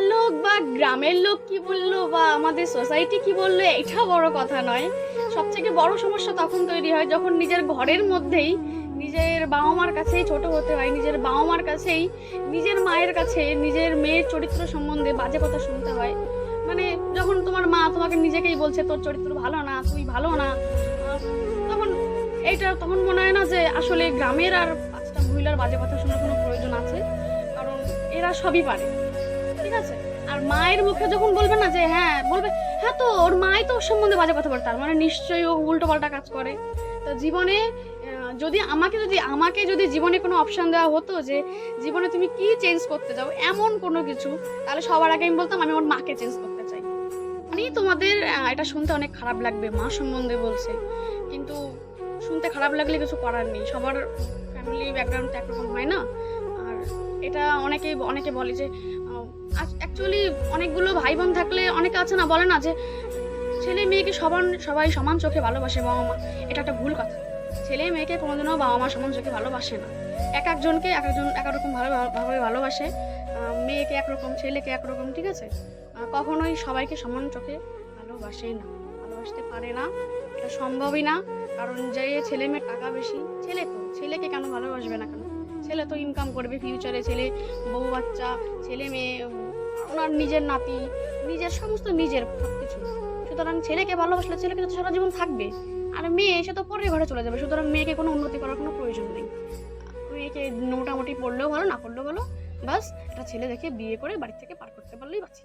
পাড়ার লোক বা গ্রামের লোক কি বললো বা আমাদের সোসাইটি কি বললো এটা বড় কথা নয়। সবথেকে বড় সমস্যা তখন তৈরি হয় যখন নিজের ঘরের মধ্যেই নিজের বাবা মার কাছেই ছোট হতে হয়, নিজের বাবা মার কাছেই নিজের মায়ের কাছে নিজের মেয়ের চরিত্র সম্বন্ধে বাজে কথা শুনতে হয়। মানে যখন তোমার মা তোমাকে নিজেকেই বলছে তোর চরিত্র ভালো না, তুই ভালো না, তখন তখন মনে হয় না যে আসলে গ্রামের আর 5টা মহিলার বাজে কথা শোনার কোনো প্রয়োজন আছে, কারণ এরা সবই পারে, ঠিক আছে। আর মায়ের মুখে যখন বলবে না যে হ্যাঁ বলবে হ্যাঁ তো ওর মাই তো ওর সম্বন্ধে বাজে কথা বলে, তার মানে নিশ্চয়ই ও উল্টো পাল্টা কাজ করে। তো জীবনে যদি জীবনে কোনো অপশন দেওয়া হতো যে জীবনে তুমি কি চেঞ্জ করতে চাও এমন কোনো কিছু, তাহলে সবার আগে আমি বলতাম আমি আমার মাকে চেঞ্জ করতে চাই। মানে তোমাদের এটা শুনতে অনেক খারাপ লাগবে, মা সম্বন্ধে বলছে, কিন্তু শুনতে খারাপ লাগলে কিছু করার নেই, সবার ফ্যামিলি ব্যাকগ্রাউন্ড তো একরকম হয় না। আর এটা অনেকে বলে যে অ্যাকচুয়ালি অনেকগুলো ভাই বোন থাকলে অনেকে আছে না, বলে না যে ছেলে মেয়েকে সবাই সমান চোখে ভালোবাসে বাবা মা। এটা একটা ভুল কথা। ছেলে মেয়েকে কোনোদিনও বাবা মা সমান চোখে ভালোবাসে না। একজনকে এক রকম ভাবে ভালোবাসে, মেয়েকে একরকম, ছেলেকে একরকম, ঠিক আছে। কখনোই সবাইকে সমান চোখে ভালোবাসে না, ভালোবাসতে পারে না, এটা সম্ভবই না। কারণ যে ছেলে মেয়ের টাকা বেশি, ছেলেকে কেন ভালোবাসবে না কেন? ছেলে তো ইনকাম করবে ফিউচারে, ছেলে বউ বাচ্চা, ছেলে মেয়ে, ওনার নিজের নাতি, নিজের সমস্ত নিজের সবকিছু। সুতরাং ছেলেকে ভালোবাসলে ছেলেকে তো সারা জীবন থাকবে, আর মেয়ে সে তো পরের ঘরে চলে যাবে। সুতরাং মেয়েকে কোনো উন্নতি করার কোনো প্রয়োজন নেই। মেয়েকে মোটামুটি পড়লেও ভালো, না পড়লেও ভালো, বাস একটা ছেলে দেখে বিয়ে করে বাড়ি থেকে পার করতে পারলেই বাঁচি।